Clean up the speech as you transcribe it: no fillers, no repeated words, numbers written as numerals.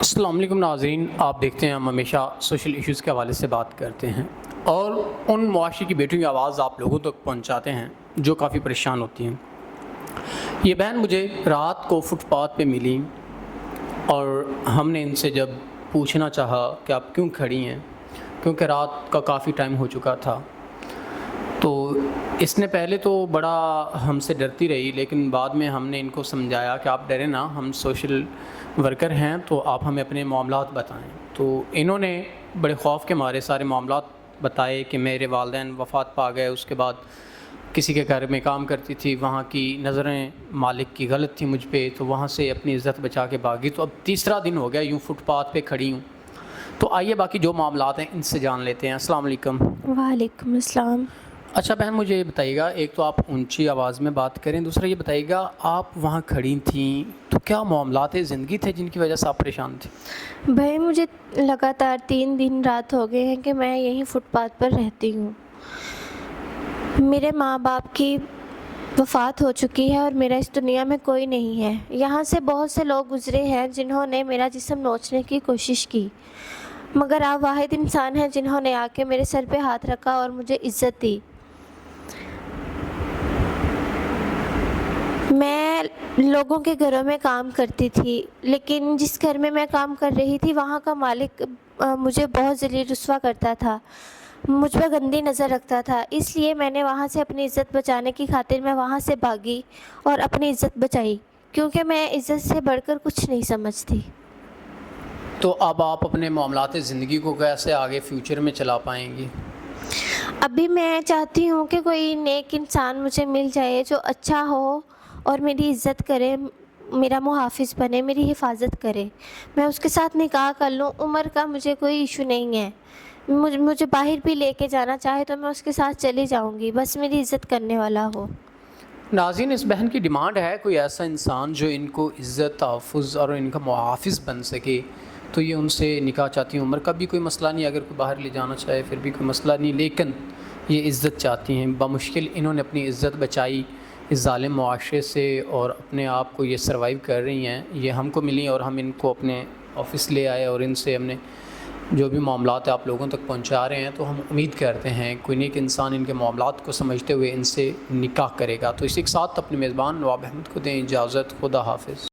السلام علیکم ناظرین، آپ دیکھتے ہیں ہم ہمیشہ سوشل ایشوز کے حوالے سے بات کرتے ہیں اور ان معاشرے کی بیٹیوں کی آواز آپ لوگوں تک پہنچاتے ہیں جو کافی پریشان ہوتی ہیں۔ یہ بہن مجھے رات کو فٹ پاتھ پہ ملی اور ہم نے ان سے جب پوچھنا چاہا کہ آپ کیوں کھڑی ہیں، کیونکہ رات کا کافی ٹائم ہو چکا تھا، تو اس نے پہلے تو بڑا ہم سے ڈرتی رہی، لیکن بعد میں ہم نے ان کو سمجھایا کہ آپ ڈریں نا، ہم سوشل ورکر ہیں تو آپ ہمیں اپنے معاملات بتائیں۔ تو انہوں نے بڑے خوف کے مارے سارے معاملات بتائے کہ میرے والدین وفات پا گئے، اس کے بعد کسی کے گھر میں کام کرتی تھی، وہاں کی نظریں مالک کی غلط تھی مجھ پہ، تو وہاں سے اپنی عزت بچا کے بھاگی۔ تو اب تیسرا دن ہو گیا یوں فٹ پاتھ پہ کھڑی ہوں۔ تو آئیے باقی جو معاملات ہیں ان سے جان لیتے ہیں۔ السلام علیکم۔ وعلیکم السلام۔ اچھا بہن، مجھے یہ بتائیے گا، ایک تو آپ اونچی آواز میں بات کریں، دوسرا یہ بتائیے گا آپ وہاں کھڑی تھیں تو کیا معاملات زندگی تھے جن کی وجہ سے آپ پریشان تھیں؟ بھائی مجھے لگاتار 3 دن رات ہو گئے ہیں کہ میں یہیں فٹ پاتھ پر رہتی ہوں۔ میرے ماں باپ کی وفات ہو چکی ہے اور میرا اس دنیا میں کوئی نہیں ہے۔ یہاں سے بہت سے لوگ گزرے ہیں جنہوں نے میرا جسم نوچنے کی کوشش کی، مگر آپ واحد انسان ہیں جنہوں نے آ کے میرے سر پہ ہاتھ رکھا اور مجھے عزت دی۔ میں لوگوں کے گھروں میں کام کرتی تھی، لیکن جس گھر میں کام کر رہی تھی وہاں کا مالک مجھے بہت ذلیل رسوا کرتا تھا، مجھ پہ گندی نظر رکھتا تھا۔ اس لیے میں نے وہاں سے اپنی عزت بچانے کی خاطر میں وہاں سے بھاگی اور اپنی عزت بچائی، کیونکہ میں عزت سے بڑھ کر کچھ نہیں سمجھتی۔ تو اب آپ اپنے معاملات زندگی کو کیسے آگے فیوچر میں چلا پائیں گی؟ ابھی میں چاہتی ہوں کہ کوئی نیک انسان مجھے مل جائے جو اچھا ہو اور میری عزت کرے، میرا محافظ بنے، میری حفاظت کرے، میں اس کے ساتھ نکاح کر لوں۔ عمر کا مجھے کوئی ایشو نہیں ہے، مجھے باہر بھی لے کے جانا چاہے تو میں اس کے ساتھ چلی جاؤں گی، بس میری عزت کرنے والا ہو۔ ناظرین، اس بہن کی ڈیمانڈ ہے کوئی ایسا انسان جو ان کو عزت، تحفظ اور ان کا محافظ بن سکے، تو یہ ان سے نکاح چاہتی ہیں۔ عمر کا بھی کوئی مسئلہ نہیں، اگر کوئی باہر لے جانا چاہے پھر بھی کوئی مسئلہ نہیں، لیکن یہ عزت چاہتی ہیں۔ بمشکل انہوں نے اپنی عزت بچائی اس ظالم معاشرے سے اور اپنے آپ کو یہ سروائیو کر رہی ہیں۔ یہ ہم کو ملی اور ہم ان کو اپنے آفس لے آئے اور ان سے ہم نے جو بھی معاملات آپ لوگوں تک پہنچا رہے ہیں، تو ہم امید کرتے ہیں کوئی نیک انسان ان کے معاملات کو سمجھتے ہوئے ان سے نکاح کرے گا۔ تو اسی کے ساتھ اپنے میزبان نواب احمد کو دیں اجازت۔ خدا حافظ۔